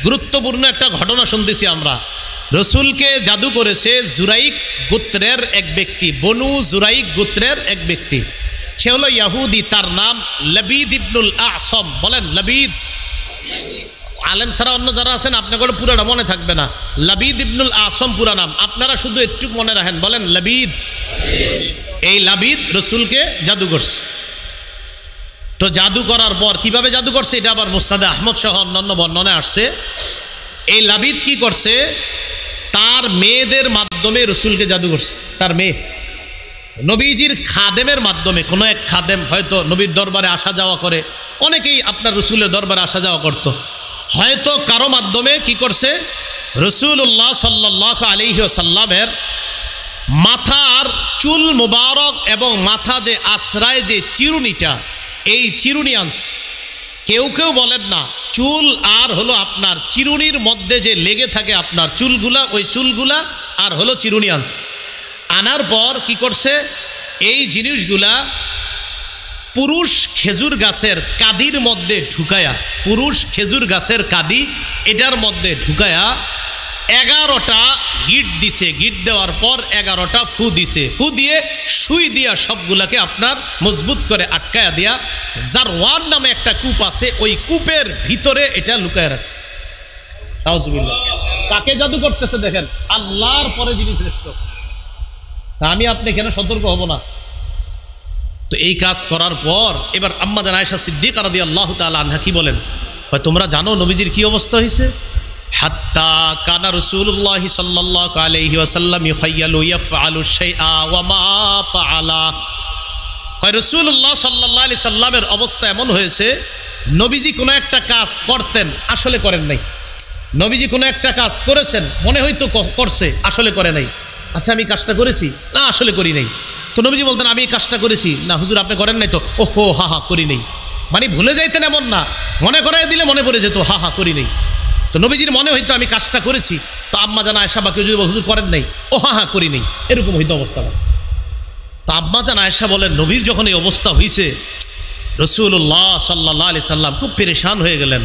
গুরুত্বপূর্ণ একটা ঘটনা শুনতেছি আমরা। রসুলকে জাদু করেছে জুরাইক গোত্রের এক ব্যক্তি, বনু জুরাইক গোত্রের এক ব্যক্তি। সে হলো ইয়াহুদি, তার নাম লবিদ ইবনুল আসম। বলেন লবিদ। আলেম ছাড়া অন্য যারা আছেন আপনাদের পুরাটা মনে থাকবে না। লবিদ ইবনুল আসম পুরা নাম, আপনারা শুধু একটু মনে রাখেন, বলেন লবিদ। এই লবিদ রসুলকে জাদু করছে। তো জাদু করার পর কিভাবে জাদু করছে এটা আবার মুসনাদে আহমদ সহ অন্যান্য বর্ণনায় আসছে। এই লবিদ কি করছে, তার মেয়েদের মাধ্যমে রসুলকে জাদু করছে। তার মেয়ে নবীজির খাদেমের মাধ্যমে, কোনো এক খাদেম হয়তো নবীর দরবারে আসা যাওয়া করে, অনেকেই আপনার রসুলের দরবারে আসা যাওয়া করত, হয়তো কারো মাধ্যমে কি করছে, রসুল্লাহ সাল্লাল্লাহু আলাইহি ওয়াসাল্লামের মাথার চুল মুবারক এবং মাথা যে আশ্রয় যে চিরুনিটা, এই চিরুনি আনছে। কেউ কেউ বলেন না, চুল আর হলো আপনার চিরুনির মধ্যে যে লেগে থাকে আপনার চুলগুলা, ওই চুলগুলা আর হলো চিরুনি আনছে। আনার পর কি করছে, এই জিনিসগুলা পুরুষ খেজুর গাছের কাদির মধ্যে ঢুকায়া, পুরুষ খেজুর গাছের কাদি এটার মধ্যে ঢুকায়া 11টা গিট দিছে। গিট দেওয়ার পর 11টা ফু দিছে। ফু দিয়ে সুই দিয়া সবগুলাকে আপনার মজবুত করে আটকায়া দিয়া জারওয়ান নামে একটা কূপ আছে, ওই কূপের ভিতরে এটা লুকায় রাখছে। নাউজুবিল্লাহ। কাকে জাদু করতেছে দেখেন, আল্লাহর পরে যিনি শ্রেষ্ঠ। তা আমি আপনি কেন সতর্ক হব না? তো এই কাজ করার পর এবার আম্মা জান আয়েশা সিদ্দিকা রাদিয়াল্লাহু তাআলা আনহা কি বলেন, তোমরা জানো নবীজির কি অবস্থা হয়েছে? হাত্তা কানা রাসূলুল্লাহ সাল্লাল্লাহু আলাইহি ওয়াসাল্লাম ইখায়ালু ইয়াফআলু শাইআ ওয়া মা ফাআলা। রাসূলুল্লাহ সাল্লাল্লাহু আলাইহি সাল্লামের অবস্থা এমন হয়েছে, নবীজি কোনো একটা কাজ করতেন, আসলে করেন নাই। নবীজি কোনো একটা কাজ করেছেন, মনে হয়তো করছে, আসলে করে নাই। আচ্ছা আমি কাজটা করেছি, না আসলে করি নাই। তো নবীজি বলতেন আমি এই কাজটা করেছি, না হুজুর আপনি করেন নাই তো, ওহো হা হা করি নাই। মানে ভুলে যাইতেন এমন না, মনে করাই দিলে মনে পড়ে যেত হা হা করি নাই। তো নবীজির মনে হইতো আমি কাজটা করেছি, তো আম্মা জান আয়েশা বা কেউ যদি হুজুর করেন নাই, ও হা হা করি নাই, এরকম হইতো অবস্থা। তো আম্মা জান আয়েশা বলেন, নবীর যখন এই অবস্থা হয়েছে, রাসূলুল্লাহ সাল্লাল্লাহু আলাইহি সাল্লাম খুব পেরেশান হয়ে গেলেন।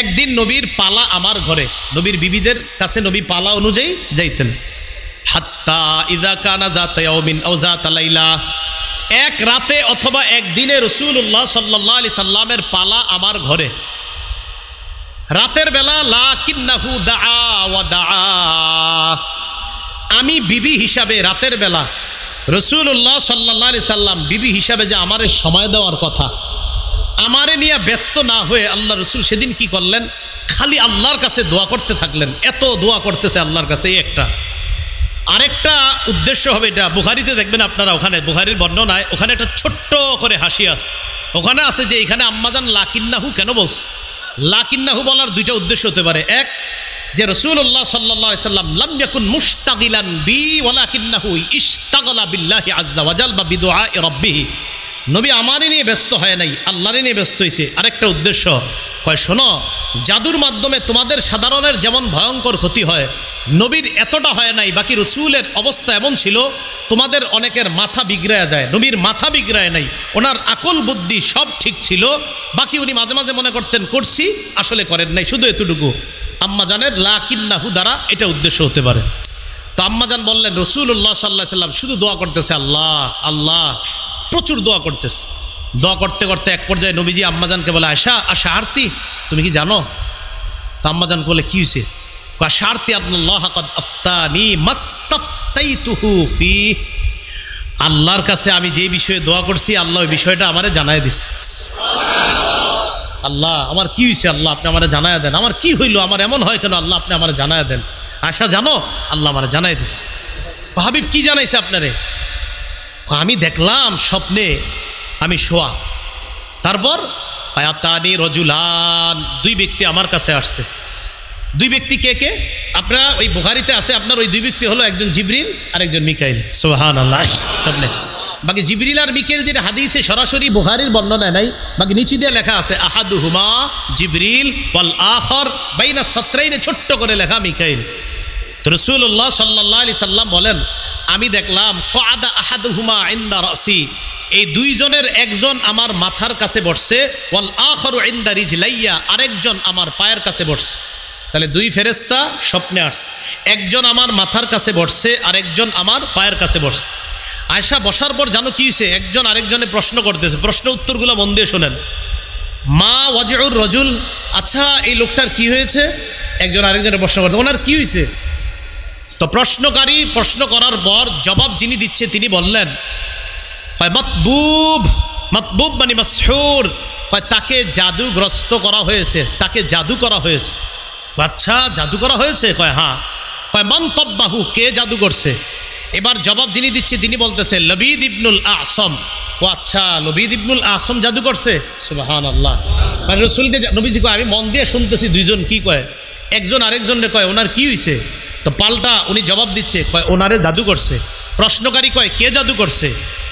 একদিন নবীর পালা আমার ঘরে, নবীর বিবিদের কাছে নবী পালা অনুযায়ী যাইতেন। হাত্তা ইযা কানা যাতা ইয়াউমিন আও যাতা লাইলা, এক রাতে অথবা একদিনে রাসূলুল্লাহ সাল্লাল্লাহু আলাইহি সাল্লামের পালা আমার ঘরে। রাতের বেলা লাকিন্নাহু দাআ ওয়া দাআ, আমি বিবি হিসাবে রাতের বেলা রাসূলুল্লাহ সাল্লাল্লাহু আলাইহি সাল্লাম বিবি হিসাবে যে আমারে সময় দেওয়ার কথা, আমারে নিয়ে ব্যস্ত না হয়ে আল্লাহ রসুল সেদিন কি করলেন, খালি আল্লাহর কাছে দোয়া করতে থাকলেন। এত দোয়া করতেছে আল্লাহর কাছে, এই একটা। আরেকটা উদ্দেশ্য হবে, এটা বুখারীতে দেখবেন আপনারা, ওখানে বুখারীর বর্ণনায় ওখানে একটা ছোট্ট করে হাসি আছে, ওখানে আছে যে এখানে আম্মাজান লাকিন্নাহু কেন বলছে। লাকিন্নাহু বলার দুইটা উদ্দেশ্য হতে পারে। এক, যে রাসূলুল্লাহ সাল্লাল্লাহু আলাইহি সাল্লাম লাম ইয়াকুন মুশতাগিলান বি ওয়ালাকিন্নাহু ইশতাগালা বিল্লাহি আযজা ওয়া জাল বা বিদুআই রাব্বিহি, নবী আমারই নিয়ে ব্যস্ত হয় নাই, আল্লাহরই নিয়ে ব্যস্ত হয়েছে। আরেকটা উদ্দেশ্য, কয় শোনো, জাদুর মাধ্যমে তোমাদের সাধারণের যেমন ভয়ঙ্কর ক্ষতি হয়, নবীর এতটা হয় নাই। বাকি রসুলের অবস্থা এমন ছিল, তোমাদের অনেকের মাথা বিগড়ায়া যায়, নবীর মাথা বিগড়ায় নাই, ওনার আকল বুদ্ধি সব ঠিক ছিল। বাকি উনি মাঝে মাঝে মনে করতেন করছি, আসলে করেন নাই, শুধু এতটুকু। আম্মাজানের লাকিন্নাহু দ্বারা এটা উদ্দেশ্য হতে পারে। তো আম্মাজান বললেন, রাসূলুল্লাহ সাল্লাল্লাহু আলাইহি সাল্লাম শুধু দোয়া করতেছে, আল্লাহ আল্লাহ, প্রচুর দোয়া করতেছে। দোয়া করতে করতে এক পর্যায়ে নবীজি আম্মাজানকে বলে, আয়সা আশা আরতি, তুমি কি জানো? তো আম্মাজান বলে, কি হয়েছে? আশারতি আল্লাহ কাদ আফতানি মাস্তাফতাইতুহু ফি, আল্লাহর কাছে আমি যে বিষয়ে দোয়া করছি, আল্লাহ ওই বিষয়টা আমারে জানায় দিছে। আল্লাহ আমার কি হয়েছে, আল্লাহ আপনি আমারে জানায় দেন, আমার কি হইল, আমার এমন হয় কেন, আল্লাহ আপনি আমারে জানায় দেন। আয়সা জানো? আল্লাহ আমারে জানায় দিছে। হাবিব কি জানাইছে আপনারে? আমি দেখলাম স্বপ্নে আমি শোয়া, তারপর আয়াতানি রজুলান, দুই ব্যক্তি আমার কাছে আসছে। দুই ব্যক্তি কে কে? আপনার ওই বুখারীতে আছে, আপনার ওই দুই ব্যক্তি হলো একজন জিবরিল আর একজন মিকাইল। সুবহানাল্লাহ। স্বপ্নে বাকি জিবরিল আর মিকাইল যেটা হাদিসে সরাসরি বুখারীর বর্ণনায় নাই, বাকি নিচে দিয়ে লেখা আছে আহাদুহুমা জিবরিল ওয়াল আখর বাইনা সাতরাইনে, ছোট্ট করে লেখা মিকাইল। তো রাসূলুল্লাহ সাল্লাল্লাহু আলাইহি সাল্লাম বলেন, আমি দেখলাম কাদা আহাদুহুমা ইনদা রাসি, এই দুইজনের একজন আমার মাথার কাছে বসছে, ওয়াল আখারু ইনদা রিজলাইয়া, আরেকজন আমার পায়ের কাছে বসছে। তাহলে দুই ফেরেশতা স্বপ্নে আসছে, একজন আমার মাথার কাছে বসছে, আরেকজন আমার পায়ের কাছে বসছে। আয়েশা বসার পর জানো কি হয়েছে, একজন আরেকজনে প্রশ্ন করতেছে, প্রশ্ন উত্তরগুলো মন দিয়ে শোনেন। মা ওয়াজিউর রজুল, আচ্ছা এই লোকটার কি হয়েছে? একজন আরেকজনের প্রশ্ন করতে, ওনার কি হয়েছে? তো প্রশ্নকারী প্রশ্ন করার পর জবাব যিনি দিচ্ছে তিনি বললেন, মাতবুব, মাতবুব মানে মাসহুর, তাকে জাদুগ্রস্ত করা হয়েছে, তাকে জাদু করা হয়েছে। আচ্ছা জাদু করা হয়েছে? কয় হ্যাঁ। কয় মান তব্বাহু, কে জাদু করছে? এবার জবাব যিনি দিচ্ছে তিনি বলতেছে লবিদ ইবনুল আসম। ও আচ্ছা, লবিদ ইবনুল আসম জাদু করছে। সুবহানাল্লাহ। মানে রসুলকে নবীজি কয় আমি মন দিয়ে শুনতেছি দুইজন কি কয়, একজন আরেকজনকে কয় ওনার কি হয়েছে? তো পাল্টা উনি জবাব দিচ্ছে, কয় ওনারে জাদু করছে। প্রশ্নকারী কয় কে জাদু করছে?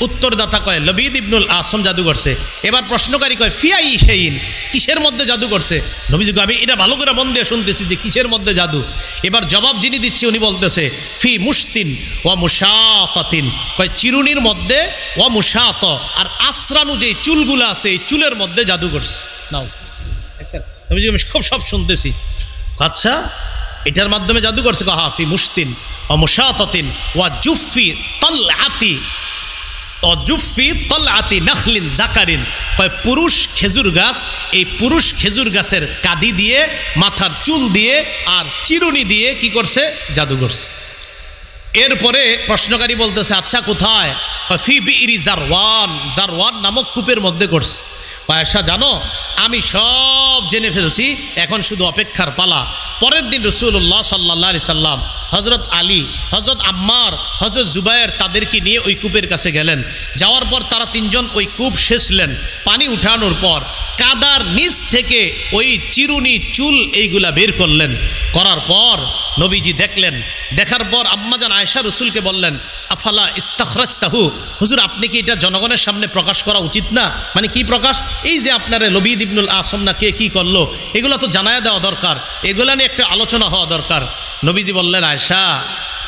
উত্তরদাতা কয় লবিদ ইবনুল আসম জাদু করছে। এবার প্রশ্নকারী কয় ফিয়াই সেইন, কিসের মধ্যে জাদু করছে? নবীজি কয় আমি এটা ভালো করে মন দিয়ে শুনতেছি যে কিসের মধ্যে জাদু। এবার জবাব যিনি দিচ্ছে উনি বলতেছে ফি মুশতিন ওয়া মুশাতাতিন, কয় চিরুনির মধ্যে, ওয়া মুশাত আর আসরানু যে চুলগুলো আছে এই চুলের মধ্যে জাদু করছে। নাও নবীজি আমি সব শুনতেছি। আচ্ছা এটার মাধ্যমে জাদু করছে? হা ফি মুশতিন ওয়া মুশাতাতিন ওয়া জুফি তালআতি, অজুফি তলআতি নাখলিন জাকারিন, কয় পুরুষ খেজুর গাছ, এই পুরুষ খেজুর গাছের কাদি দিয়ে, মাথার চুল দিয়ে আর চিরুনি দিয়ে কি করছে? জাদু করছে। এরপরে প্রশ্নকারী বলতেছে আচ্ছা কোথায়? কয় ফি বিইরি জারওয়ান, জারওয়ান নামক কূপের মধ্যে করছে। আয়েশা জানো আমি সব জেনে ফেলছি, এখন শুধু অপেক্ষার পালা। পরের দিন রাসূলুল্লাহ সাল্লাল্লাহু আলাইহি সাল্লাম হযরত আলী, হযরত আম্মার, হযরত জুবায়ের তাদেরকে নিয়ে ওই কূপের কাছে গেলেন। যাওয়ার পর তারা তিনজন ওই কূপ সেচলেন। পানি উঠানোর পর কাদার নিচ থেকে ওই চিরুনি চুল এইগুলা বের করলেন। করার পর নবীজি দেখলেন। দেখার পর আম্মাজান আয়েশা রসুলকে বললেন আফালা ইস্তাখরাজতাহু, হুজুর আপনি কি এটা জনগণের সামনে প্রকাশ করা উচিত না? মানে কি প্রকাশ? এই যে আপনারা লবিদ ইবনুল আসম না কে কি করলো এগুলো তো জানায়া দেওয়া দরকার, এগুলা নিয়ে একটা আলোচনা হওয়া দরকার। নবীজি বললেন আয়েশা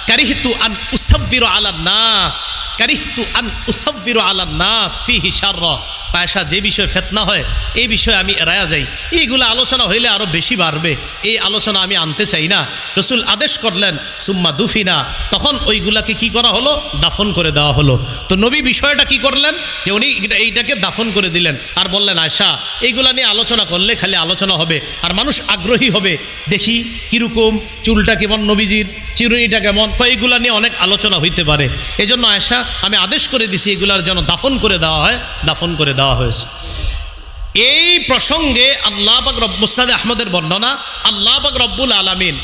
কারিহতু আন উসাব্বিরু আলান নাস, কারিহতু আন উসাব্বিরু আলান নাস ফিহি শাররা। আয়েশা যে বিষয়ে ফিতনা হয় এই বিষয়ে আমি এড়ায়া যাই, এইগুলো আলোচনা হইলে আরো বেশি বাড়বে, এই আলোচনা আমি আনতে চাই না। রসুল আদেশ করলেন সুম্মা দুফিনা, তখন ওইগুলাকে কি করা হলো? দাফন করে দেওয়া হলো। তো নবী বিষয়টা কি করলেন যে উনি এইটাকে দাফন করে দিলেন আর বললেন আয়েশা এইগুলা নিয়ে আলোচনা করলে খালি আলোচনা হবে আর মানুষ আগ্রহী হবে, দেখি কিরকম চুলটা কেমন নবীজির, চিরুনিটা কেমন, তো এইগুলা নিয়ে অনেক আলোচনা হইতে পারে। এই জন্য আয়েশা আমি আদেশ করে দিছি এগুলার যেন দাফন করে দেওয়া হয়, দাফন করে দেওয়া হয়েছে। এই প্রসঙ্গে আল্লাহ পাক মুসনাদে আহমদের বর্ণনা, আল্লাহ পাক রব্বুল আলামিন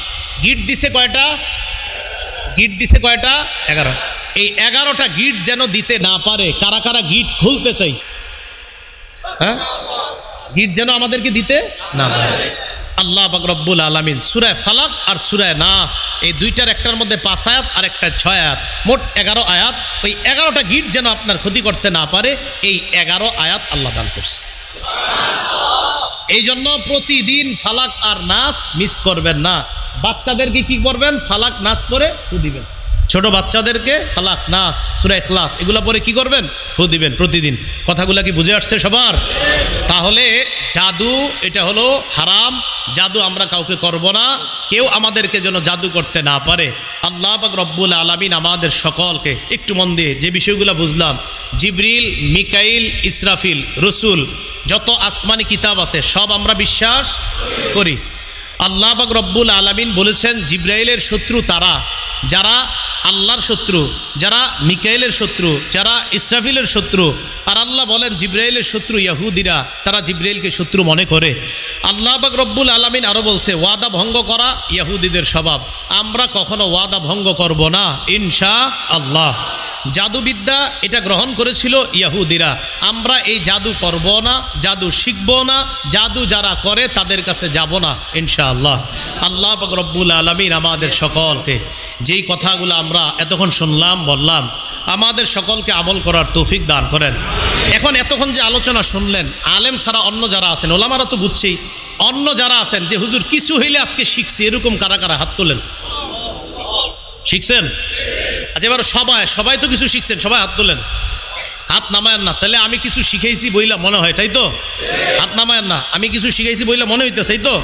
গিট দিছে কয়টা? গিট দিছে কয়টা? 11। এই 11টা গিট যেন দিতে না পারে, কারা কারা গিট খুলতে চাই? হ্যাঁ, গিট যেন আমাদেরকে দিতে না পারে। আল্লাহ পাক রব্বুল আলামিন সূরা ফালাক আর সূরা নাস এই দুইটার একটার মধ্যে 5 আয়াত আর একটা 6 আয়াত, মোট 11 আয়াত। ওই 11টা গিট যেন আপনার ক্ষতি করতে না পারে এই 11 আয়াত আল্লাহ দান করছে। এই জন্য প্রতিদিন ফালাক আর নাস মিস করবেন না। বাচ্চাদেরকে কি করবেন? ফালাক নাস পরে ফু দিবেন। ছোট বাচ্চাদেরকে ফালাক নাস সূরা ইখলাস এগুলা পরে কি করবেন? ফু দিবেন প্রতিদিন। কথাগুলা কি বুঝে আসছে সবার? তাহলে জাদু এটা হলো হারাম, জাদু আমরা কাউকে করব না, কেউ আমাদেরকে যেন জাদু করতে না পারে। আল্লাহ পাক রব্বুল আলামিন আমাদের সকলকে একটু মন দিয়ে যে বিষয়গুলো বুঝলাম, জিবরিল, মিকাইল, ইসরাফিল, রসুল, যত আসমানি কিতাব আছে সব আমরা বিশ্বাস করি। আল্লাহ পাক রব্বুল আলামিন বলেছেন জিবরাইলের শত্রু তারা যারা আল্লাহর শত্রু, যারা মিকাইলের শত্রু, যারা ইসরাফিলের শত্রু। আর আল্লাহ বলেন জিবরাইলের শত্রু ইহুদিরা, তারা জিবরাইলকে শত্রু মনে করে। আল্লাহ পাক রব্বুল আলামিন আরও বলছে ওয়াদা ভঙ্গ করা ইহুদিদের স্বভাব, আমরা কখনো ওয়াদা ভঙ্গ করব না ইনশাআল্লাহ। জাদুবিদ্যা এটা গ্রহণ করেছিল ইহুদিরা, আমরা এই জাদু করব না, জাদু শিখব না, জাদু যারা করে তাদের কাছে যাব না ইনশাআল্লাহ। আল্লাহ পাক রব্বুল আলামিন আমাদের সকলকে যেই কথাগুলো আমরা এতক্ষণ শুনলাম বললাম আমাদের সকলকে আমল করার তৌফিক দান করেন। এখন এতক্ষণ যে আলোচনা শুনলেন, আলেম ছাড়া অন্য যারা আছেন, ওলামারা তো বুঝছেই, অন্য যারা আছেন যে হুজুর কিছু হইলে আজকে শিখছি, এরকম কারা কারা হাত তোলেন? শিখছেন? আচ্ছা এবার সবাই তো কিছু শিখছেন, সবাই হাত তোলেন। হাত নামায়েন না, তাহলে আমি কিছু শিখাইছি বইলা মনে হয়, তাই তো? হাত নামায়েন না, আমি কিছু শিখাইছি বইলা মনে হইতেছে, তাই তো?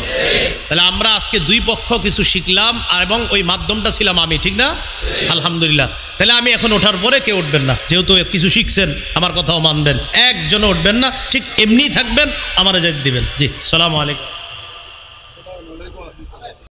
তাহলে আমরা আজকে দুই পক্ষ কিছু শিখলাম, আর এবং ওই মাধ্যমটা ছিলাম আমি, ঠিক না? আলহামদুলিল্লাহ। তাহলে আমি এখন ওঠার পরে কেউ উঠবেন না, যেহেতু কিছু শিখছেন আমার কথাও মানবেন, একজনও উঠবেন না, ঠিক এমনিই থাকবেন, আমারে যেতে দিবেন। জি, সালামু আলাইকুম।